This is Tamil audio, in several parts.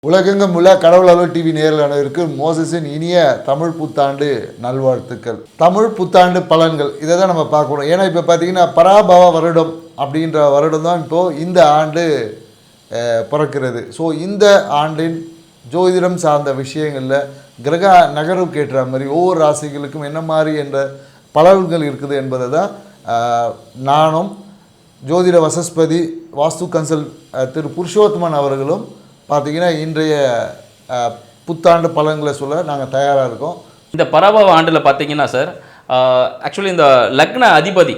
உலகெங்கும் உள்ள கடவுள் அலுவல் டிவி நேயர்களுக்கு மோசஸின் இனிய தமிழ் புத்தாண்டு நல்வாழ்த்துக்கள். தமிழ் புத்தாண்டு பலன்கள் இதை தான் நம்ம பார்க்கணும். ஏன்னா இப்போ பார்த்தீங்கன்னா பராபவ வருடம் அப்படின்ற வருடம் தான் இப்போது இந்த ஆண்டு பிறக்கிறது. ஸோ இந்த ஆண்டின் ஜோதிடம் சார்ந்த விஷயங்களில் கிரக நகர்வுக்கு ஏற்ற மாதிரி ஒவ்வொரு ராசிகளுக்கும் என்ன மாதிரி என்ற பலன்கள் இருக்குது என்பதை தான் நானும் ஜோதிட வசஸ்பதி வாஸ்து கன்சல் திரு புருஷோத்தமன் அவர்களும் பார்த்தீங்கன்னா இன்றைய புத்தாண்டு பலன்களை சொல்ல நாங்கள் தயாராக இருக்கோம். இந்த பராபவ ஆண்டில் பார்த்தீங்கன்னா சார், ஆக்சுவலி இந்த லக்ன அதிபதி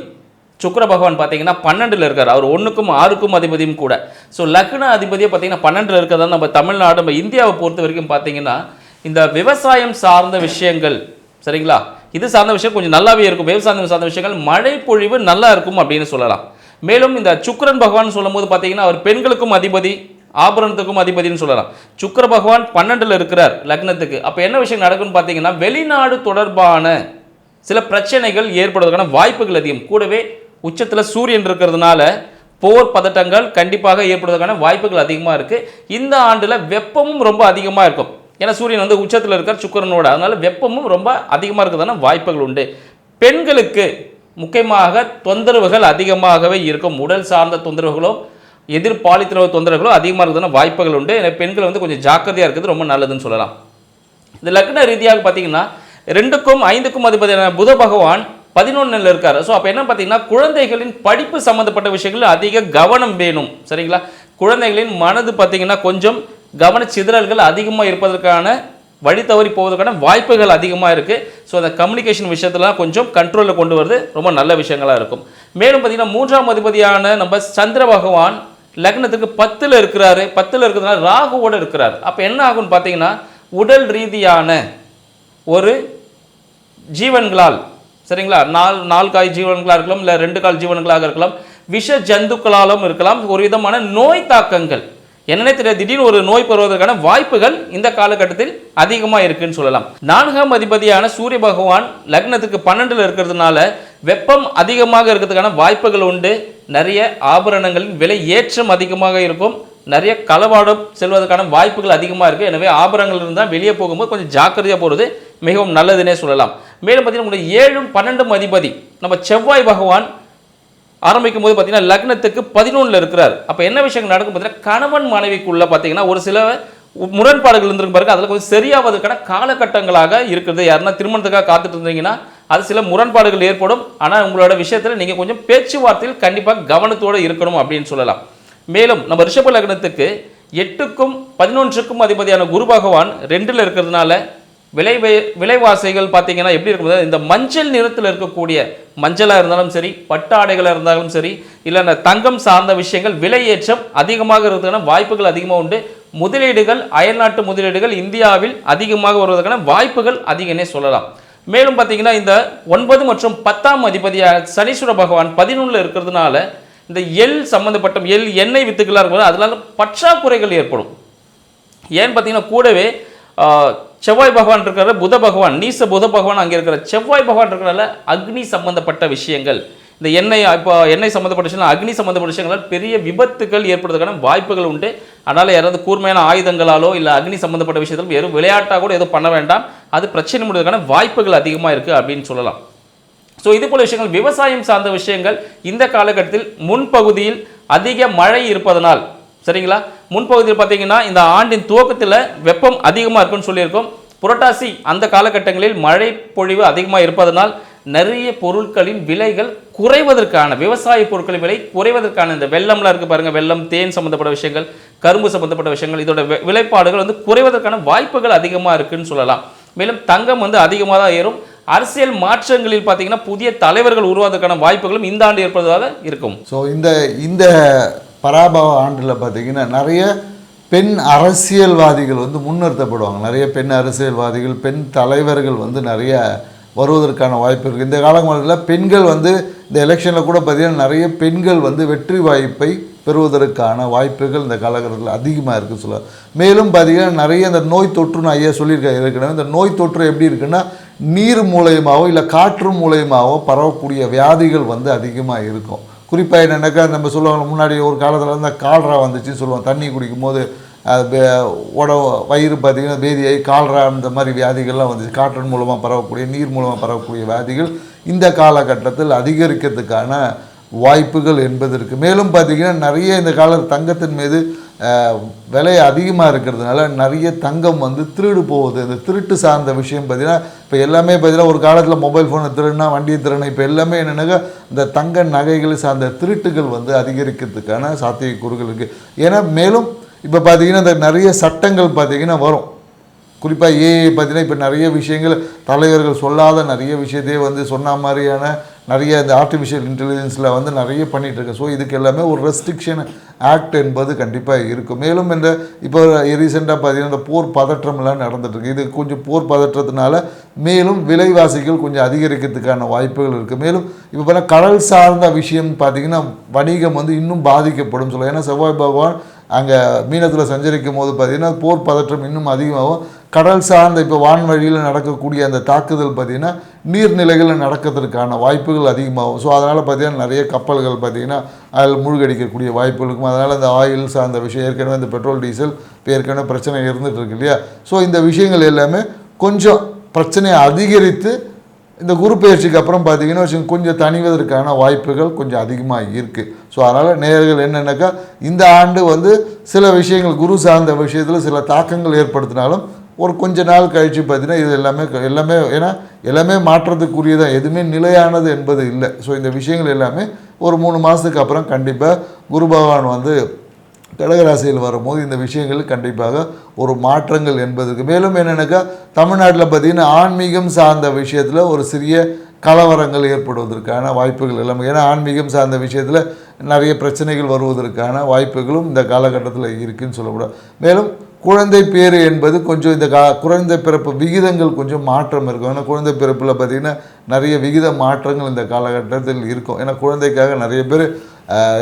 சுக்கிர பகவான் பார்த்தீங்கன்னா 12ல் இருக்கார். அவர் 1க்கும் 6க்கும் அதிபதியும் கூட. ஸோ லக்ன அதிபதியை பார்த்தீங்கன்னா 12ல் இருக்கிறதா நம்ம தமிழ்நாடு நம்ம இந்தியாவை பொறுத்த வரைக்கும் பார்த்தீங்கன்னா இந்த விவசாயம் சார்ந்த விஷயங்கள் சரிங்களா, இது சார்ந்த விஷயம் கொஞ்சம் நல்லாவே இருக்கும். விவசாயம் சார்ந்த விஷயங்கள் மழை பொழிவு நல்லா இருக்கும் அப்படின்னு சொல்லலாம். மேலும் இந்த சுக்கிரன் பகவான் சொல்லும் போது பார்த்தீங்கன்னா அவர் பெண்களுக்கும் அதிபதி, ஆபரணத்துக்கும் அதிபதினு சொல்லலாம். சுக்கிர பகவான் 12ல் இருக்கிறார் லக்னத்துக்கு. அப்போ என்ன விஷயம் நடக்கும்னு பார்த்தீங்கன்னா வெளிநாடு தொடர்பான சில பிரச்சனைகள் ஏற்படுவதற்கான வாய்ப்புகள் அதிகம். கூடவே உச்சத்தில் சூரியன் இருக்கிறதுனால போர் பதட்டங்கள் கண்டிப்பாக ஏற்படுவதற்கான வாய்ப்புகள் அதிகமாக இருக்குது. இந்த ஆண்டில் வெப்பமும் ரொம்ப அதிகமாக இருக்கும். ஏன்னா சூரியன் வந்து உச்சத்தில் இருக்கார் சுக்கிரனோட, அதனால வெப்பமும் ரொம்ப அதிகமாக இருக்கிறதான வாய்ப்புகள் உண்டு. பெண்களுக்கு முக்கியமாக தொந்தரவுகள் அதிகமாகவே இருக்கும். உடல் சார்ந்த தொந்தரவுகளோ எதிர்பாலித்திரவு தொந்தரவுகளோ அதிகமாக இருக்கிறதான வாய்ப்புகள் உண்டு. எனவே பெண்கள் வந்து கொஞ்சம் ஜாக்கிரதையாக இருக்கிறது ரொம்ப நல்லதுன்னு சொல்லலாம். இந்த லக்ன ரீதியாக பார்த்தீங்கன்னா 2க்கும் 5க்கும் அதிபதியான புத பகவான் 11ல் இருக்கார். ஸோ அப்போ என்ன பார்த்தீங்கன்னா குழந்தைகளின் படிப்பு சம்மந்தப்பட்ட விஷயங்கள் அதிக கவனம் வேணும் சரிங்களா. குழந்தைகளின் மனது பார்த்தீங்கன்னா கொஞ்சம் கவன சிதறல்கள் அதிகமாக இருப்பதற்கான வழி தவறி போவதற்கான வாய்ப்புகள் அதிகமாக இருக்குது. ஸோ அந்த கம்யூனிகேஷன் விஷயத்துலாம் கொஞ்சம் கண்ட்ரோலில் கொண்டு வரது ரொம்ப நல்ல விஷயங்களாக இருக்கும். மேலும் பார்த்தீங்கன்னா 3ஆம் அதிபதியான நம்ம சந்திர பகவான் லக்னத்துக்கு 10ல் இருக்கிறாரு. 10ல் இருக்கிறதுனால ராகுவோடு இருக்கிறார். அப்போ என்ன ஆகும்னு பார்த்தீங்கன்னா உடல் ரீதியான ஒரு ஜீவன்களால் சரிங்களா, 4 கால் ஜீவன்களாக இருக்கலாம், இல்லை 2 கால் ஜீவன்களாக இருக்கலாம், விஷ ஜந்துக்களாலும் இருக்கலாம், ஒரு விதமான நோய் தாக்கங்கள் என்னன்னே தெரியாது திடீர்னு ஒரு நோய் பெறுவதற்கான வாய்ப்புகள் இந்த காலகட்டத்தில் அதிகமாக இருக்குன்னு சொல்லலாம். 4ஆம் அதிபதியான சூரிய பகவான் லக்னத்துக்கு 12ல் இருக்கிறதுனால வெப்பம் அதிகமாக இருக்கிறதுக்கான வாய்ப்புகள் உண்டு. நிறைய ஆபரணங்களின் விலை ஏற்றம் அதிகமாக இருக்கும். நிறைய களவாடம் செல்வதற்கான வாய்ப்புகள் அதிகமாக இருக்குது. எனவே ஆபரணங்கள் இருந்தால் வெளியே போகும்போது கொஞ்சம் ஜாக்கிரதையாக போகிறது மிகவும் நல்லதுன்னே சொல்லலாம். மேலும் பார்த்தீங்கன்னா உங்களுக்கு 7ம் 12ம் அதிபதி நம்ம செவ்வாய் பகவான் ஆரம்பிக்கும் போது பார்த்தீங்கன்னா லக்னத்துக்கு 11ல் இருக்கிறார். அப்போ என்ன விஷயங்கள் நடக்கும் பார்த்தீங்கன்னா கணவன் மனைவிக்குள்ள பார்த்தீங்கன்னா ஒரு சில முரண்பாடுகள் இருந்திருக்கு பாருங்க, அதில் கொஞ்சம் சரியாவதற்கான காலகட்டங்களாக இருக்கிறது. யாருன்னா திருமணத்துக்காக காத்துட்டு இருந்தீங்கன்னா அது சில முரண்பாடுகள் ஏற்படும். ஆனால் உங்களோட விஷயத்தில் நீங்கள் கொஞ்சம் பேச்சுவார்த்தையில் கண்டிப்பாக கவனத்தோடு இருக்கணும் அப்படின்னு சொல்லலாம். மேலும் நம்ம ரிஷப லக்னத்துக்கு 8க்கும் 11க்கும் அதிபதியான குரு பகவான் 2ல் இருக்கிறதுனால விலைவாசிகள் பார்த்தீங்கன்னா எப்படி இருக்கும், இந்த மஞ்சள் நிறத்தில் இருக்கக்கூடிய மஞ்சளாக இருந்தாலும் சரி, பட்டாடைகளாக இருந்தாலும் சரி, இல்லை தங்கம் சார்ந்த விஷயங்கள் விலையேற்றம் அதிகமாக இருக்கிறதுக்கான வாய்ப்புகள் அதிகமாக உண்டு. முதலீடுகள் அயல்நாட்டு முதலீடுகள் இந்தியாவில் அதிகமாக வருவதற்கான வாய்ப்புகள் அதிகனே சொல்லலாம். மேலும் பார்த்தீங்கன்னா இந்த 9 மற்றும் 10ஆம் அதிபதியாக சனீஸ்வர பகவான் 11ல் இருக்கிறதுனால இந்த சம்பந்தப்பட்ட எண்ணெய் வித்துக்களாக இருக்கும்போது அதனால பற்றாக்குறைகள் ஏற்படும். ஏன்னு பார்த்தீங்கன்னா கூடவே செவ்வாய் பகவான் இருக்கிற புத பகவான் நீச புத பகவான் அங்கே இருக்கிற செவ்வாய் பகவான் இருக்கிறனால அக்னி சம்பந்தப்பட்ட விஷயங்கள், இந்த எண்ணெய் சம்பந்தப்பட்ட விஷயங்கள், அக்னி சம்பந்தப்பட்ட விஷயங்களால் பெரிய விபத்துகள் ஏற்படுவதற்கான வாய்ப்புகள் உண்டு. அதனால் யாராவது கூர்மையான ஆயுதங்களாலோ இல்லை அக்னி சம்பந்தப்பட்ட விஷயத்திலும் வெறும் விளையாட்டாக கூட எதுவும் பண்ண வேண்டாம். அது பிரச்சனை முடிவதற்கான வாய்ப்புகள் அதிகமாக இருக்குது அப்படின்னு சொல்லலாம். ஸோ இது போல விஷயங்கள் விவசாயம் சார்ந்த விஷயங்கள் இந்த காலகட்டத்தில் முன்பகுதியில் அதிக மழை இருப்பதனால் சரிங்களா, முன்பகுதியில் பார்த்தீங்கன்னா இந்த ஆண்டின் துவக்கத்தில் வெப்பம் அதிகமாக இருக்குன்னு சொல்லியிருக்கோம். புரட்டாசி அந்த காலகட்டங்களில் மழை பொழிவு அதிகமாக இருப்பதனால் நிறைய பொருட்களின் விலைகள் குறைவதற்கான, விவசாய பொருட்களின் விலை குறைவதற்கான இந்த வெள்ளம்லாம் இருக்குது பாருங்கள், வெள்ளம், தேன் சம்மந்தப்பட்ட விஷயங்கள், கரும்பு சம்மந்தப்பட்ட விஷயங்கள், இதோட விலைப்பாடுகள் வந்து குறைவதற்கான வாய்ப்புகள் அதிகமாக இருக்குன்னு சொல்லலாம். மேலும் தங்கம் வந்து அதிகமாக தான் ஏறும். அரசியல் மாற்றங்களில் பார்த்தீங்கன்னா புதிய தலைவர்கள் உருவாவதற்கான வாய்ப்புகளும் இந்த ஆண்டு ஏற்படுவதாக இருக்கும். ஸோ இந்த பராபவ ஆண்டில் பார்த்தீங்கன்னா நிறைய பெண் அரசியல்வாதிகள் வந்து முன்னிறுத்தப்படுவாங்க. நிறைய பெண் அரசியல்வாதிகள், பெண் தலைவர்கள் வந்து நிறைய வருவதற்கான வாய்ப்பு இருக்குது. இந்த காலங்களில் பெண்கள் வந்து இந்த எலெக்ஷனில் கூட பார்த்திங்கன்னா நிறைய பெண்கள் வந்து வெற்றி வாய்ப்பை பெறுவதற்கான வாய்ப்புகள் இந்த காலகட்டத்தில் அதிகமாக இருக்குது சொல்ல. மேலும் பார்த்திங்கன்னா நிறைய இந்த நோய் தொற்றுன்னு ஐயா சொல்லியிருக்காங்க ஏற்கனவே. இந்த நோய் தொற்று எப்படி இருக்குன்னா நீர் மூலயமாவோ இல்லை காற்று மூலயமாவோ பரவக்கூடிய வியாதிகள் வந்து அதிகமாக இருக்கும். குறிப்பாக என்னென்னாக்கா நம்ம சொல்லுவாங்க, முன்னாடி ஒரு காலத்தில் இந்த கால்ரா வந்துச்சுன்னு சொல்லுவோம், தண்ணி குடிக்கும் போது வயிறு பார்த்திங்கன்னா பேதியாகி கால்ரா இந்த மாதிரி வியாதிகள்லாம் வந்துச்சு. காற்றின் மூலமாக பரவக்கூடிய நீர் மூலமாக பரவக்கூடிய வியாதிகள் இந்த காலகட்டத்தில் அதிகரிக்கிறதுக்கான வாய்ப்புகள் என்பது இருக்குது. மேலும் பார்த்திங்கன்னா நிறைய இந்த கால தங்கத்தின் மீது விலை அதிகமாக இருக்கிறதுனால நிறைய தங்கம் வந்து திருடு போகுது. இந்த திருட்டு சார்ந்த விஷயம் பார்த்திங்கன்னா இப்போ எல்லாமே பார்த்திங்கன்னா ஒரு காலத்தில் மொபைல் ஃபோனை திருடுனா வண்டியை திருடணும், இப்போ எல்லாமே என்னென்னாக்கா இந்த தங்க நகைகளை சார்ந்த திருட்டுகள் வந்து அதிகரிக்கிறதுக்கான சாத்தியக்கூறுகள் இருக்குது. ஏன்னா மேலும் இப்போ பார்த்திங்கன்னா இந்த நிறைய சட்டங்கள் பார்த்திங்கன்னா வரும். குறிப்பாக ஏஐ பார்த்திங்கன்னா இப்போ நிறைய விஷயங்கள் தலைவர்கள் சொல்லாத நிறைய விஷயத்தையே வந்து சொன்ன மாதிரியான நிறைய இந்த ஆர்டிஃபிஷியல் இன்டெலிஜென்ஸில் வந்து நிறைய பண்ணிகிட்ருக்கு. ஸோ இதுக்கு எல்லாமே ஒரு ரெஸ்ட்ரிக்ஷன் ஆக்ட் என்பது கண்டிப்பாக இருக்கும். மேலும் இந்த இப்போ ரீசெண்டாக பார்த்திங்கன்னா இந்த போர் பதற்றம்லாம் நடந்துகிட்ருக்கு. இது கொஞ்சம் போர் பதற்றத்தினால மேலும் விலைவாசிகள் கொஞ்சம் அதிகரிக்கிறதுக்கான வாய்ப்புகள் இருக்குது. மேலும் இப்போ பார்த்தா கடல் சார்ந்த விஷயம் பார்த்திங்கன்னா வணிகம் வந்து இன்னும் பாதிக்கப்படும் சொல்லுவோம். ஏன்னா செவ்வாய் பகவான் அங்கே மீனத்தில் சஞ்சரிக்கும் போது பார்த்திங்கன்னா போர் பதற்றம் இன்னும் அதிகமாகும். கடல் சார்ந்த இப்போ வான்வழியில் நடக்கக்கூடிய அந்த தாக்குதல் பார்த்திங்கன்னா நீர்நிலைகளில் நடக்கிறதுக்கான வாய்ப்புகள் அதிகமாகும். ஸோ அதனால் பார்த்திங்கன்னா நிறைய கப்பல்கள் பார்த்திங்கன்னா அதில் மூழ்கடிக்கக்கூடிய வாய்ப்புகள் இருக்கும். அதனால் இந்த ஆயில் சார்ந்த விஷயம் ஏற்கனவே இந்த பெட்ரோல் டீசல் இப்போ ஏற்கனவே பிரச்சனை இருந்துகிட்டு இருக்கு இல்லையா. ஸோ இந்த விஷயங்கள் எல்லாமே கொஞ்சம் பிரச்சனையை அதிகரித்து இந்த குரு பயிற்சிக்கு அப்புறம் பார்த்திங்கன்னா கொஞ்சம் தணிவதற்கான வாய்ப்புகள் கொஞ்சம் அதிகமாக இருக்குது. ஸோ அதனால் நேயர்கள் என்னென்னாக்கா இந்த ஆண்டு வந்து சில விஷயங்கள் குரு சார்ந்த விஷயத்தில் சில தாக்கங்கள் ஏற்படுத்தினாலும் ஒரு கொஞ்ச நாள் கழித்து பார்த்திங்கன்னா இது எல்லாமே ஏன்னா எல்லாமே மாற்றத்துக்குரியதான், எதுவுமே நிலையானது என்பது இல்லை. ஸோ இந்த விஷயங்கள் எல்லாமே ஒரு 3 மாதத்துக்கு அப்புறம் கண்டிப்பாக குரு பகவான் வந்து கடகராசியில் வரும்போது இந்த விஷயங்கள் கண்டிப்பாக ஒரு மாற்றங்கள் என்பதுக்கு. மேலும் என்னென்னாக்கா தமிழ்நாட்டில் பார்த்திங்கன்னா ஆன்மீகம் சார்ந்த விஷயத்தில் ஒரு சிறிய கலவரங்கள் ஏற்படுவதற்கான வாய்ப்புகள் எல்லாமே. ஏன்னா ஆன்மீகம் சார்ந்த விஷயத்தில் நிறைய பிரச்சனைகள் வருவதற்கான வாய்ப்புகளும் இந்த காலகட்டத்தில் இருக்குதுன்னு சொல்லக்கூடாது. மேலும் குழந்தை பேர் என்பது கொஞ்சம் இந்த குழந்தை பிறப்பு விகிதங்கள் கொஞ்சம் மாற்றம் இருக்கும். ஏன்னா குழந்தை பிறப்பில் பார்த்திங்கன்னா நிறைய விகித மாற்றங்கள் இந்த காலகட்டத்தில் இருக்கும். ஏன்னா குழந்தைக்காக நிறைய பேர்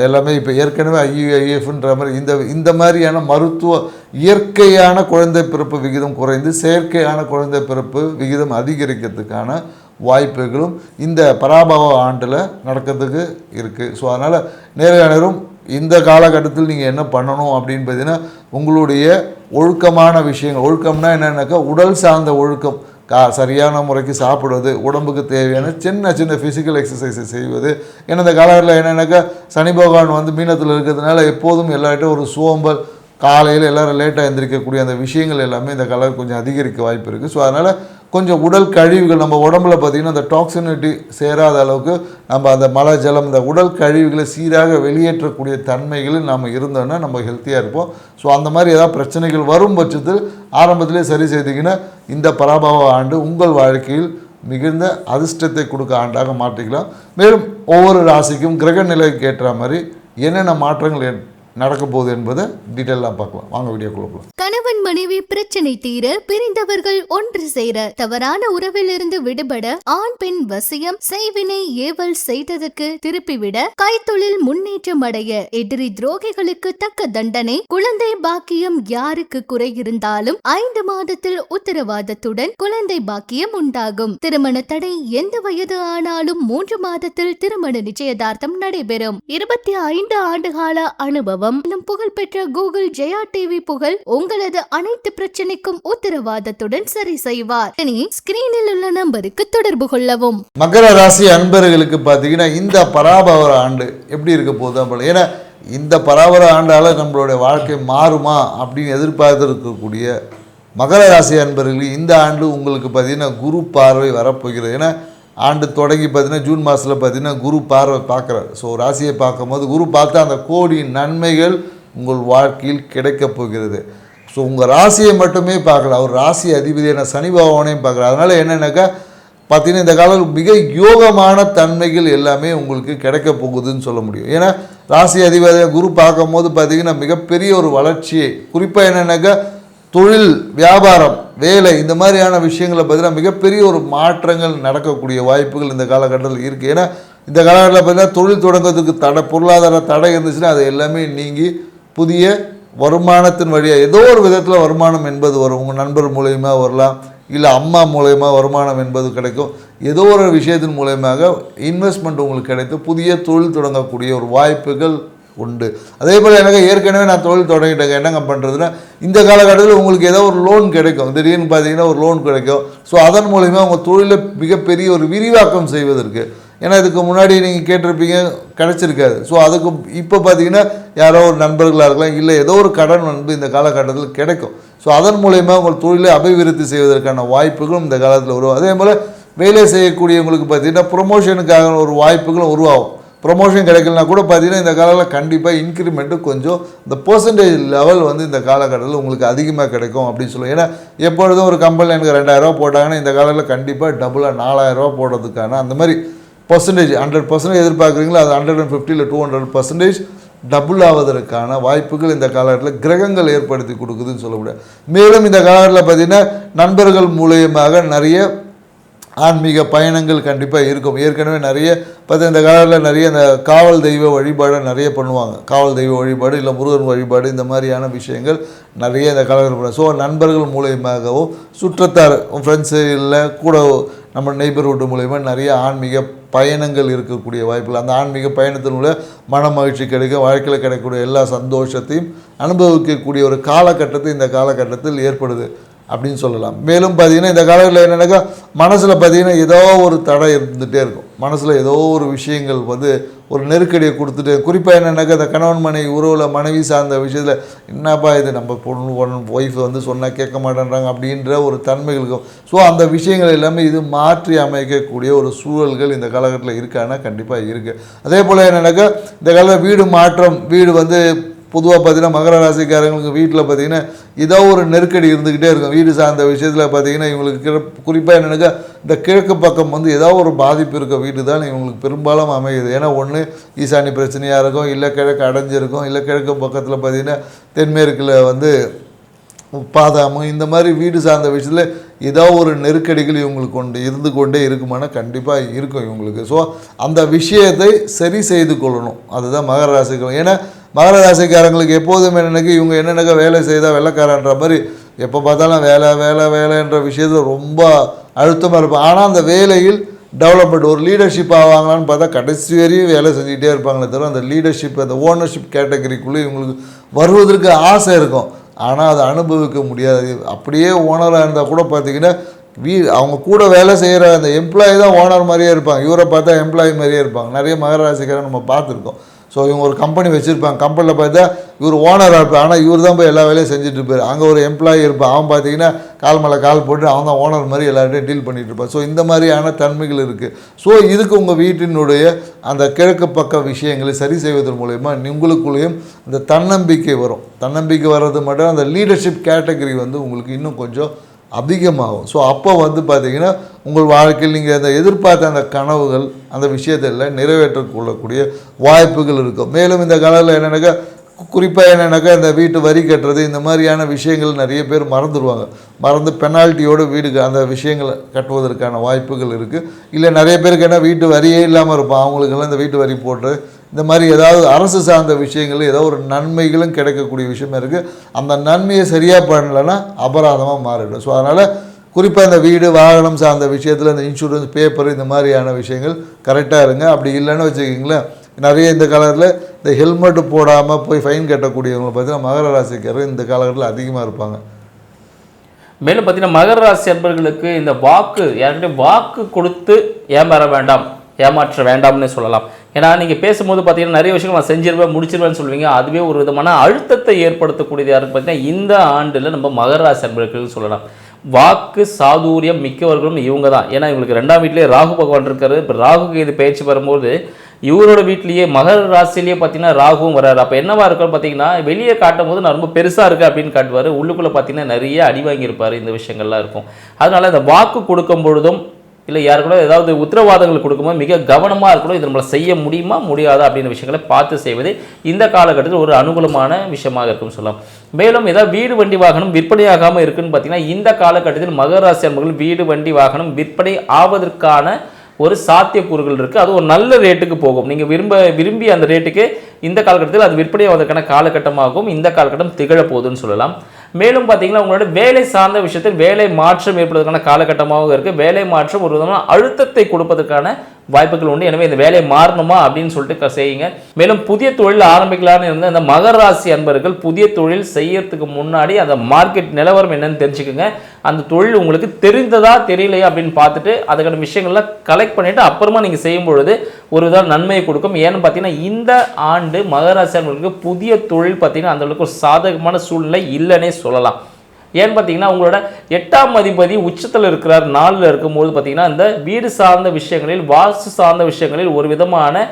எல்லாமே இப்போ ஏற்கனவே ஐஎஃப்ன்ற மாதிரி இந்த மாதிரியான மருத்துவ இயற்கையான குழந்தை பிறப்பு விகிதம் குறைந்து செயற்கையான குழந்தை பிறப்பு விகிதம் அதிகரிக்கிறதுக்கான வாய்ப்புகளும் இந்த பராபவ ஆண்டில் நடக்கிறதுக்கு இருக்குது. ஸோ அதனால் நேரம் இந்த காலகட்டத்தில் நீங்கள் என்ன பண்ணணும் அப்படின்னு பார்த்தீங்கன்னா உங்களுடைய ஒழுக்கமான விஷயங்கள், ஒழுக்கம்னா என்னென்னாக்கா உடல் சார்ந்த ஒழுக்கம், சரியான முறைக்கு சாப்பிடுவது, உடம்புக்கு தேவையான சின்ன சின்ன ஃபிசிக்கல் எக்ஸசைஸை செய்வது. ஏன்னா இந்த காலகட்டத்தில் என்னென்னாக்கா சனி பகவான் வந்து மீனத்தில் இருக்கிறதுனால எப்போதும் எல்லார்ட்டும் ஒரு சோம்பல், காலையில் எல்லோரும் லேட்டாக எழுந்திரிக்கக்கூடிய அந்த விஷயங்கள் எல்லாமே இந்த கலர் கொஞ்சம் அதிகரிக்க வாய்ப்பு இருக்குது. ஸோ அதனால் கொஞ்சம் உடல் கழிவுகள் நம்ம உடம்புல பார்த்திங்கன்னா அந்த டாக்ஸினிட்டி சேராத அளவுக்கு நம்ம அந்த மலை ஜலம் இந்த உடல் கழிவுகளை சீராக வெளியேற்றக்கூடிய தன்மைகளில் நம்ம இருந்தோன்னா நம்ம ஹெல்த்தியாக இருப்போம். ஸோ அந்த மாதிரி ஏதாவது பிரச்சனைகள் வரும் பட்சத்தில் ஆரம்பத்திலே சரி செய்திங்கன்னா இந்த பராபவ ஆண்டு உங்கள் வாழ்க்கையில் மிகுந்த அதிர்ஷ்டத்தை கொடுக்க ஆண்டாக மாற்றிக்கலாம். மேலும் ஒவ்வொரு ராசிக்கும் கிரக நிலைக்கு ஏற்ற மாதிரி என்னென்ன மாற்றங்கள் நடக்க போகுது என்பதை டீட்டெயிலாக பார்க்கலாம். வாங்க வீடியோக்குள்ள போகலாம். கணவன் மனைவி பிரச்சனை தீர, பிரிந்தவர்கள் ஒன்று சேர, தவறான உறவிலிருந்து விடுபட, ஆண் பெண் வசியம், செய்வினை ஏவல் செய்ததுக்கு திருப்பிவிட, கைத்தொழில் முன்னேற்றம் அடைய, எதிரி துரோகிகளுக்கு தக்க தண்டனை, குழந்தை பாக்கியம் யாருக்கு குறை இருந்தாலும் 5 மாதத்தில் உத்தரவாதத்துடன் குழந்தை பாக்கியம் உண்டாகும். திருமண தடை எந்த வயது ஆனாலும் 3 மாதத்தில் திருமண நிச்சயதார்த்தம் நடைபெறும். 25 ஆண்டுகால அனுபவம், புகழ்பெற்ற கூகுள் ஜெயா டிவி புகழ் உங்களது அனைத்து பிரச்சனைக்கும் உத்தரவாதத்துடன் சரி செய்வார். ஸ்கிரீனில் உள்ள நம்பருக்கு தொடர்பு கொள்ளவும். மகர ராசி அன்பர்களுக்கு பார்த்தீங்கன்னா இந்த பராபவ ஆண்டு எப்படி இருக்க போகுது? ஏன்னா இந்த பராபவ ஆண்டால் நம்மளுடைய வாழ்க்கை மாறுமா அப்படின்னு எதிர்பார்த்திருக்கக்கூடிய மகர ராசி அன்பர்களுக்கு இந்த ஆண்டு உங்களுக்கு பார்த்தீங்கன்னா குரு பார்வை வரப்போகிறது. ஏன்னா ஆண்டு தொடங்கி பார்த்தீங்கன்னா ஜூன் மாதத்தில் பார்த்தீங்கன்னா குரு பார்வை பார்க்குறாரு. ஸோ ராசியை பார்க்கும்போது குரு பார்த்தா அந்த கோடி நன்மைகள் உங்கள் வாழ்க்கையில் கிடைக்கப் போகிறது. ஸோ உங்கள் ராசியை மட்டுமே பார்க்கல, அவர் ராசி அதிபதியான சனி பகவானையும் பார்க்குறாரு. அதனால் என்னென்னாக்கா பார்த்தீங்கன்னா இந்த காலம் மிக யோகமான தன்மைகள் எல்லாமே உங்களுக்கு கிடைக்க போகுதுன்னு சொல்ல முடியும். ஏன்னா ராசி அதிபதியாக குரு பார்க்கும்போது பார்த்தீங்கன்னா மிகப்பெரிய ஒரு வளர்ச்சியை, குறிப்பாக என்னென்னாக்கா தொழில், வியாபாரம், வேலை இந்த மாதிரியான விஷயங்களை பார்த்தீங்கன்னா மிகப்பெரிய ஒரு மாற்றங்கள் நடக்கக்கூடிய வாய்ப்புகள் இந்த காலகட்டத்தில் இருக்குது. ஏன்னா இந்த காலகட்டத்தில் பார்த்தீங்கன்னா தொழில் தொடங்கிறதுக்கு பொருளாதார தடை இருந்துச்சுன்னா அது எல்லாமே நீங்கி புதிய வருமானத்தின் வழியாக ஏதோ ஒரு விதத்தில் வருமானம் என்பது வரும். உங்கள் நண்பர் மூலயமா வரலாம், இல்லை அம்மா மூலயமா வருமானம் என்பது கிடைக்கும். ஏதோ ஒரு விஷயத்தின் மூலயமாக இன்வெஸ்ட்மெண்ட் உங்களுக்கு கிடைத்து புதிய தொழில் தொடங்கக்கூடிய ஒரு வாய்ப்புகள் உண்டு. அதே போல் எனக்கு ஏற்கனவே நான் தொழில் தொடங்கிட்டேங்க, என்னங்க பண்ணுறதுன்னா இந்த காலகட்டத்தில் உங்களுக்கு ஏதோ ஒரு லோன் கிடைக்கும், திடீர்னு பார்த்தீங்கன்னா ஒரு லோன் கிடைக்கும். ஸோ அதன் மூலிமா உங்கள் தொழிலை மிகப்பெரிய ஒரு விரிவாக்கம் செய்வதற்கு, ஏன்னா இதுக்கு முன்னாடி நீங்கள் கேட்டிருப்பீங்க கிடச்சிருக்காது. ஸோ அதுக்கு இப்போ பார்த்தீங்கன்னா யாரோ ஒரு நண்பர்களாக இருக்கலாம், இல்லை ஏதோ ஒரு கடன் வந்து இந்த காலகட்டத்தில் கிடைக்கும். ஸோ அதன் மூலயமா உங்கள் தொழிலை அபிவிருத்தி செய்வதற்கான வாய்ப்புகளும் இந்த காலத்தில் உருவாகும். அதே போல் வேலை செய்யக்கூடியவங்களுக்கு பார்த்தீங்கன்னா ப்ரொமோஷனுக்காக ஒரு வாய்ப்புகளும் உருவாகும். ப்ரொமோஷன் கிடைக்கலனா கூட பார்த்தீங்கன்னா இந்த காலத்தில் கண்டிப்பாக இன்க்ரிமெண்ட்டு கொஞ்சம் இந்த பர்சன்டேஜ் லெவல் வந்து இந்த காலகட்டத்தில் உங்களுக்கு அதிகமாக கிடைக்கும் அப்படின்னு சொல்லுவோம். ஏன்னா எப்பொழுதும் ஒரு கம்பெனியில் எனக்கு 2000 போட்டாங்கன்னா இந்த காலத்தில் கண்டிப்பாக டபுளாக 4000 போடுறதுக்கான அந்த மாதிரி பர்சன்டேஜ் 100% எதிர்பார்க்குறீங்களோ அது 150 இல்லை 200% டபுள் ஆவதற்கான வாய்ப்புகள் இந்த காலகட்டத்தில் கிரகங்கள் ஏற்படுத்தி கொடுக்குதுன்னு சொல்ல முடியாது. மேலும் இந்த காலகட்டத்தில் பார்த்திங்கன்னா நண்பர்கள் மூலியமாக நிறைய ஆன்மீக பயணங்கள் கண்டிப்பாக இருக்கும். ஏற்கனவே நிறைய பார்த்து இந்த காலத்தில் நிறைய இந்த காவல் தெய்வ வழிபாடை நிறைய பண்ணுவாங்க. காவல் தெய்வ வழிபாடு இல்லை முருகன் வழிபாடு இந்த மாதிரியான விஷயங்கள் நிறைய இந்த காலகட்டத்தில். ஸோ நண்பர்கள் மூலியமாகவும் சுற்றத்தார் ஃப்ரெண்ட்ஸு இல்லை கூட நம்ம நெய்பர்ஹுட் மூலயமா நிறைய ஆன்மீக பயணங்கள் இருக்கக்கூடிய வாய்ப்புகள், அந்த ஆன்மீக பயணத்தின் மூலம் மன மகிழ்ச்சி கிடைக்கும், வாழ்க்கையில் கிடைக்கக்கூடிய எல்லா சந்தோஷத்தையும் அனுபவிக்கக்கூடிய ஒரு காலகட்டத்தை இந்த காலகட்டத்தில் ஏற்படுது அப்படின்னு சொல்லலாம். மேலும் பார்த்தீங்கன்னா இந்த காலத்தில் என்னென்னாக்கா மனசில் பார்த்தீங்கன்னா ஏதோ ஒரு தடை இருந்துகிட்டே இருக்கும். மனசில் ஏதோ ஒரு விஷயங்கள் வந்து ஒரு நெருக்கடியை கொடுத்துட்டு, குறிப்பாக என்னென்னாக்கா இந்த கணவன் மனைவி உறவில் மனைவி சார்ந்த விஷயத்தில் என்னப்பா இது நம்ம ஒய்ஃப் வந்து சொன்னால் கேட்க மாட்டேன்றாங்க அப்படின்ற ஒரு தன்மைகள் இருக்கும். ஸோ அந்த விஷயங்கள் எல்லாமே இது மாற்றி அமைக்கக்கூடிய ஒரு சூழல்கள் இந்த காலகட்டத்தில் இருக்கான்னா கண்டிப்பாக இருக்குது. அதே போல் என்னென்னாக்கா இந்த காலத்தில் வீடு மாற்றம், வீடு வந்து பொதுவாக பார்த்தீங்கன்னா மகர ராசிக்காரங்களுக்கு வீட்டில் பார்த்தீங்கன்னா ஏதோ ஒரு நெருக்கடி இருந்துக்கிட்டே இருக்கும். வீடு சார்ந்த விஷயத்தில் பார்த்தீங்கன்னா இவங்களுக்கு குறிப்பாக என்னென்னாக்கா இந்த கிழக்கு பக்கம் வந்து ஏதோ ஒரு பாதிப்பு இருக்க வீடு தான் இவங்களுக்கு பெரும்பாலும் அமையுது. ஏன்னா ஒன்று ஈசானி பிரச்சனையாக இருக்கும், இல்லை கிழக்கு அடைஞ்சிருக்கும், இல்லை கிழக்கு பக்கத்தில் பார்த்தீங்கன்னா தென்மேற்கில் வந்து பாதாமும் இந்த மாதிரி வீடு சார்ந்த விஷயத்தில் ஏதோ ஒரு நெருக்கடிகள் இவங்களுக்கு இருந்து கொண்டே இருக்குமானா கண்டிப்பாக இருக்கும் இவங்களுக்கு. ஸோ அந்த விஷயத்தை சரி செய்து கொள்ளணும், அதுதான் மகர ராசிக்கு. ஏன்னா மகர ராசிக்காரங்களுக்கு எப்போதுமே என்னென்னக்கு இவங்க என்னென்னக்கா வேலை செய்தால் வெள்ளைக்காரன்ற மாதிரி எப்போ பார்த்தாலும் வேலை வேலை வேலைன்ற விஷயத்தில் ரொம்ப அழுத்தமாக இருப்பாங்க. ஆனால் அந்த வேலையில் டெவலப்மெண்ட் ஒரு லீடர்ஷிப் ஆவாங்களான்னு பார்த்தா கடைசி வரையும் வேலை செஞ்சுக்கிட்டே இருப்பாங்களே தவிர அந்த லீடர்ஷிப் அந்த ஓனர்ஷிப் கேட்டகரிக்குள்ளே இவங்களுக்கு வருவதற்கு ஆசை இருக்கும், ஆனால் அதை அனுபவிக்க முடியாது. அப்படியே ஓனராக இருந்தால் கூட பார்த்திங்கன்னா அவங்க கூட வேலை செய்கிற அந்த எம்ப்ளாயி தான் ஓனர் மாதிரியே இருப்பாங்க, இவரை பார்த்தா எம்ப்ளாயி மாதிரியே இருப்பாங்க. நிறைய மகர ராசிக்காரங்க நம்ம பார்த்துருக்கோம். ஸோ இவங்க ஒரு கம்பெனி வச்சுருப்பாங்க, கம்பெனியில் பார்த்தா இவர் ஓனராக இருப்பார், ஆனால் இவர் தான் போய் எல்லா வேலையும் செஞ்சுட்டு இருப்பார். அங்கே ஒரு எம்ப்ளாயி இருப்பான், அவன் பார்த்தீங்கன்னா கால் மேலே கால் போட்டு அவன் தான் ஓனர் மாதிரி எல்லார்ட்டையும் டீல் பண்ணிகிட்டு இருப்பான். ஸோ இந்த மாதிரியான தன்மைகள் இருக்குது. ஸோ இதுக்கு உங்கள் வீட்டினுடைய அந்த கிழக்கு பக்க விஷயங்களை சரி செய்வதன் மூலயமா உங்களுக்குள்ளேயும் அந்த தன்னம்பிக்கை வரும். தன்னம்பிக்கை வர்றது மட்டும் அந்த லீடர்ஷிப் கேட்டகரி வந்து உங்களுக்கு இன்னும் கொஞ்சம் அதிகமாகும். ஸோ அப்போ வந்து பார்த்திங்கன்னா உங்கள் வாழ்க்கையில் நீங்கள் அந்த எதிர்பார்த்த அந்த கனவுகள் அந்த விஷயத்தில் நிறைவேற்றக்கொள்ளக்கூடிய வாய்ப்புகள் இருக்கும். மேலும் இந்த காலத்தில் என்னென்னாக்கா குறிப்பாக என்னென்னாக்கா இந்த வீட்டு வரி கட்டுறது இந்த மாதிரியான விஷயங்கள் நிறைய பேர் மறந்துடுவாங்க. மறந்து பெனால்ட்டியோடு வீடுக்கு அந்த விஷயங்களை கட்டுவதற்கான வாய்ப்புகள் இருக்குது. இல்லை நிறைய பேருக்கு என்ன வீட்டு வரியே இல்லாமல் இருப்பான், அவங்களுக்கெல்லாம் இந்த வீட்டு வரி போட்டு இந்த மாதிரி ஏதாவது அரசு சார்ந்த விஷயங்கள் ஏதோ ஒரு நன்மைகளும் கிடைக்கக்கூடிய விஷயமா இருக்குது. அந்த நன்மையை சரியாக பண்ணலைன்னா அபராதமாக மாறிடும். ஸோ அதனால் குறிப்பாக இந்த வீடு வாகனம் சார்ந்த விஷயத்தில் இந்த இன்சூரன்ஸ் பேப்பர் இந்த மாதிரியான விஷயங்கள் கரெக்டாக இருங்க. அப்படி இல்லைன்னு வச்சுக்கிங்களேன், நிறைய இந்த காலத்தில் இந்த ஹெல்மெட்டு போடாமல் போய் ஃபைன் கட்டக்கூடியவங்களை பார்த்தீங்கன்னா மகர ராசிக்காரர் இந்த காலகட்டத்தில் அதிகமாக இருப்பாங்க. மேலும் பார்த்தீங்கன்னா மகர ராசி அன்பர்களுக்கு இந்த வாக்கு யார்கிட்டையும் வாக்கு கொடுத்து ஏமாற வேண்டாம், ஏமாற்ற வேண்டாம்னு சொல்லலாம். ஏன்னா நீங்கள் பேசும்போது பார்த்தீங்கன்னா நிறைய விஷயங்கள் நான் செஞ்சிருவேன் முடிச்சிருவேன்னு சொல்லுவீங்க, அதுவே ஒரு விதமான அழுத்தத்தை ஏற்படுத்தக்கூடியது யாருக்கு பார்த்தீங்கன்னா இந்த ஆண்டில் நம்ம மகர ராசி அன்பர்களுக்கு சொல்லலாம். வாக்கு சாதுரியம் மிக்கவர்களும் இவங்க தான். ஏன்னா இவங்களுக்கு 2ஆம் வீட்டிலே ராகு பகவான் இருக்காரு. இப்போ ராகுக்கு இது பயிற்சி வரும்போது இவரோட வீட்லேயே மகர ராசிலேயே பார்த்தீங்கன்னா ராகுவும் வராரு. அப்போ என்னவா இருக்குன்னு பார்த்தீங்கன்னா வெளியே காட்டும் போது நான் ரொம்ப பெருசாக இருக்குது அப்படின்னு காட்டுவார், உள்ளுக்குள்ளே பார்த்தீங்கன்னா நிறைய அடி வாங்கியிருப்பார். இந்த விஷயங்கள்லாம் இருக்கும். அதனால் இந்த வாக்கு கொடுக்கும் பொழுதும் இல்லை யாருக்கூட ஏதாவது உத்தரவாதங்கள் கொடுக்கும்போது மிக கவனமாக இருக்கணும். இது நம்மளை செய்ய முடியுமா முடியாதா அப்படின்ற விஷயங்களை பார்த்து செய்வது இந்த காலகட்டத்தில் ஒரு அனுகூலமான விஷயமாக இருக்குன்னு சொல்லலாம். மேலும் ஏதாவது வீடு வண்டி வாகனம் விற்பனையாகாமல் இருக்குன்னு பார்த்தீங்கன்னா இந்த காலகட்டத்தில் மகர ராசி அன்பர்கள் வீடு வண்டி வாகனம் விற்பனை ஆவதற்கான ஒரு சாத்தியக்கூறுகள் இருக்குது. அது ஒரு நல்ல ரேட்டுக்கு போகும். நீங்கள் விரும்பி அந்த ரேட்டுக்கு இந்த காலகட்டத்தில் அது விற்பனை ஆவதற்கான காலகட்டமாகவும் இந்த காலகட்டம் திகழ போகுதுன்னு சொல்லலாம். மேலும் பார்த்தீங்கன்னா உங்களோட வேலை சார்ந்த விஷயத்தில் வேலை மாற்றம் ஏற்படுவதற்கான காலகட்டமாகவும் இருக்குது. வேலை மாற்றம் ஒரு விதமான அழுத்தத்தை கொடுப்பதற்கான வாய்ப்புகள் உண்டு. எனவே இந்த வேலையை மாறணுமா அப்படின்னு சொல்லிட்டு செய்யுங்க. மேலும் புதிய தொழில் ஆரம்பிக்கலான்னு இருந்த அந்த மகர ராசி அன்பர்கள் புதிய தொழில் செய்யறதுக்கு முன்னாடி அந்த மார்க்கெட் நிலவரம் என்னன்னு தெரிஞ்சுக்கோங்க. அந்த தொழில் உங்களுக்கு தெரிந்ததா தெரியலையா அப்படின்னு பார்த்துட்டு அதுக்கான விஷயங்கள்லாம் கலெக்ட் பண்ணிட்டு அப்புறமா நீங்கள் செய்யும் பொழுது ஒரு வித நன்மையை கொடுக்கும். ஏன்னு பார்த்தீங்கன்னா இந்த ஆண்டு மகர ராசி அன்பர்களுக்கு புதிய தொழில் பார்த்தீங்கன்னா அந்த அளவுக்கு ஒரு சாதகமான சூழ்நிலை இல்லைன்னே சொல்லலாம். ஏன்னு பார்த்தீங்கன்னா உங்களோட 8ஆம் அதிபதி உச்சத்தில் இருக்கிறார், 4ல் இருக்கும்போது பார்த்தீங்கன்னா இந்த வீடு சார்ந்த விஷயங்களில் வாஸ்து சார்ந்த விஷயங்களில் ஒரு விதமான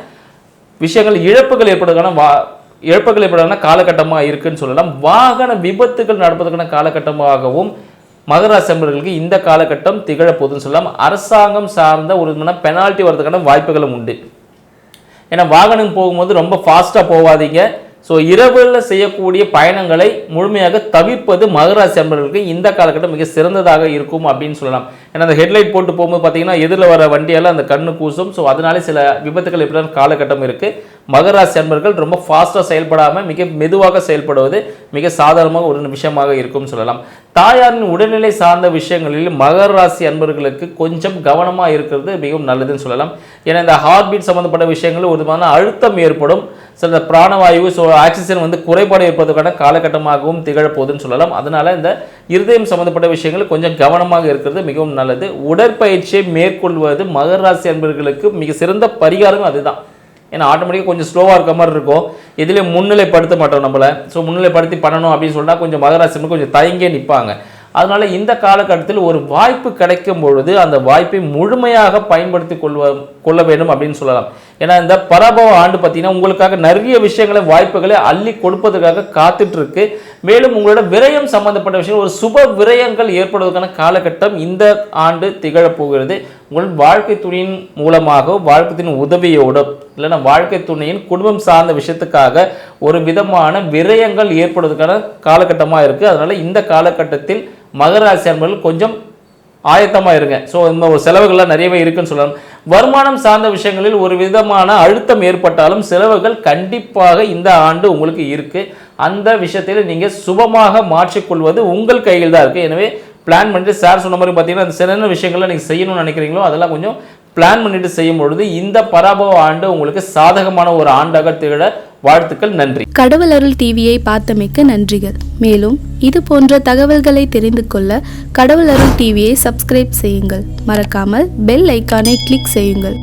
விஷயங்கள் இழப்புகள் ஏற்படுவதற்கான காலகட்டமாக இருக்குன்னு சொல்லலாம். வாகன விபத்துகள் நடப்பதற்கான காலகட்டமாகவும் மகர ராசி அன்பர்களுக்கு இந்த காலகட்டம் திகழப்போகுதுன்னு சொல்லலாம். அரசாங்கம் சார்ந்த ஒரு விதமான பெனால்ட்டி வரதுக்கான வாய்ப்புகளும் உண்டு. ஏன்னா வாகனம் போகும்போது ரொம்ப ஃபாஸ்ட்டாக போகாதீங்க. ஸோ இரவில் செய்யக்கூடிய பயணங்களை முழுமையாக தவிர்ப்பது மகர ராசி அன்பர்களுக்கு இந்த காலகட்டம் மிக சிறந்ததாக இருக்கும் அப்படின்னு சொல்லலாம். ஏன்னா அந்த ஹெட்லைட் போட்டு போகும்போது பார்த்தீங்கன்னா எதிரில் வர வண்டியெல்லாம் அந்த கண்ணு கூசும். ஸோ அதனாலே சில விபத்துகள் எப்படியான காலகட்டம் இருக்குது. மகர ராசி அன்பர்கள் ரொம்ப ஃபாஸ்ட்டாக செயல்படாமல் மிக மெதுவாக செயல்படுவது மிக சாதாரணமாக ஒரு விஷயமாக இருக்கும்னு சொல்லலாம். தாயாரின் உடல்நிலை சார்ந்த விஷயங்களில் மகர ராசி அன்பர்களுக்கு கொஞ்சம் கவனமாக இருக்கிறது மிகவும் நல்லதுன்னு சொல்லலாம். ஏன்னா இந்த ஹார்ட் பீட் சம்மந்தப்பட்ட விஷயங்கள் ஒரு விதமான அழுத்தம் ஏற்படும். சில பிராணவாயு ஆக்சிஜன் வந்து குறைபாடு ஏற்படுவதற்கான காலகட்டமாகவும் திகழப்போகுதுன்னு சொல்லலாம். அதனால இந்த இருதயம் சம்பந்தப்பட்ட விஷயங்கள் கொஞ்சம் கவனமாக இருக்கிறது மிகவும் நல்லது. உடற்பயிற்சியை மேற்கொள்வது மகர ராசி அன்பர்களுக்கு மிக சிறந்த பரிகாரம் அதுதான். ஏன்னா ஆட்டோமேட்டிக்காக கொஞ்சம் ஸ்லோவாக இருக்க மாதிரி இருக்கும். இதிலே முன்னிலைப்படுத்த மாட்டோம் நம்மளை. ஸோ முன்னிலைப்படுத்தி பண்ணணும் அப்படின்னு சொன்னால் கொஞ்சம் மகர ராசி அன்பர்கள் கொஞ்சம் தயங்கே நிற்பாங்க. அதனால இந்த காலகட்டத்தில் ஒரு வாய்ப்பு கிடைக்கும் பொழுது அந்த வாய்ப்பை முழுமையாக பயன்படுத்தி கொள்ள வேண்டும் அப்படின்னு சொல்லலாம். ஏன்னா இந்த பராபவ ஆண்டு பார்த்தீங்கன்னா உங்களுக்காக நிறைய விஷயங்களை வாய்ப்புகளை அள்ளி கொடுப்பதற்காக காத்துட்டு இருக்கு. மேலும் உங்களோட விரயம் சம்பந்தப்பட்ட விஷயம் ஒரு சுப விரயங்கள் ஏற்படுவதற்கான காலகட்டம் இந்த ஆண்டு திகழப்போகிறது. உங்கள் வாழ்க்கை துணையின் மூலமாக வாழ்க்கை துணையின் உதவியோடு இல்லைன்னா வாழ்க்கை துணையின் குடும்பம் சார்ந்த விஷயத்துக்காக ஒரு விதமான விரயங்கள் ஏற்படுவதற்கான காலகட்டமாக இருக்குது. அதனால இந்த காலகட்டத்தில் மகர ராசி அன்பர்கள் கொஞ்சம் ஆயத்தமாக இருங்க. ஸோ இந்த ஒரு செலவுகள்லாம் நிறையவே இருக்குன்னு சொல்லலாம். வருமானம் சார்ந்த விஷயங்களில் ஒரு விதமான அழுத்தம் ஏற்பட்டாலும் செலவுகள் கண்டிப்பாக இந்த ஆண்டு உங்களுக்கு இருக்குது. அந்த விஷயத்தில் நீங்கள் சுபமாக மாற்றிக்கொள்வது உங்கள் கையில் தான் இருக்குது. எனவே பிளான் பண்ணிட்டு சார் சொன்ன மாதிரி பார்த்தீங்கன்னா அந்த சிறந்த விஷயங்கள்லாம் நீங்கள் செய்யணும்னு நினைக்கிறீங்களோ அதெல்லாம் கொஞ்சம் பிளான் பண்ணிட்டு செய்யும் பொழுது இந்த பராபவ ஆண்டு உங்களுக்கு சாதகமான ஒரு ஆண்டாக திகழ வாழ்த்துக்கள். நன்றி. கடவுள் அருள் டிவியை பார்த்தமைக்கு நன்றிகள். மேலும் இது போன்ற தகவல்களை தெரிந்து கொள்ள கடவுள் அருள் டிவியை சப்ஸ்கிரைப் செய்யுங்கள். மறக்காமல் பெல் ஐக்கானை கிளிக் செய்யுங்கள்.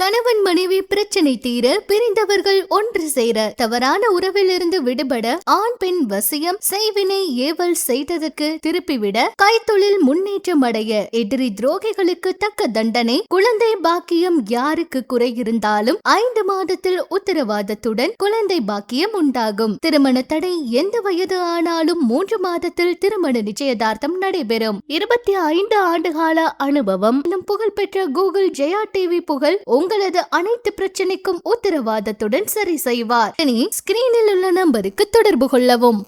கணவன் மனைவி பிரச்சனை தீர பிரிந்தவர்கள் ஒன்று சேர தவறான உறவிலிருந்து விடுபட ஆண் பெண் வசியம் செய்வினை ஏவல் செய்ததற்கு திருப்பிவிட கைத்தொழில் முன்னேற்றம் அடைய எதிரி துரோகிகளுக்கு தக்க தண்டனை குழந்தை பாக்கியம் யாருக்கு குறை இருந்தாலும் 5 மாதத்தில் உத்தரவாதத்துடன் குழந்தை பாக்கியம் உண்டாகும். திருமண தடை எந்த வயது ஆனாலும் 3 மாதத்தில் திருமண நிச்சயதார்த்தம் நடைபெறும். 25 ஆண்டுகால அனுபவம் புகழ்பெற்ற கூகுள் ஜெயா டிவி புகழ் உங்களது அனைத்து பிரச்சனைக்கும் உத்தரவாதத்துடன் சரி செய்வார். இனி ஸ்கிரீனில் உள்ள நம்பருக்கு தொடர்பு கொள்ளவும்.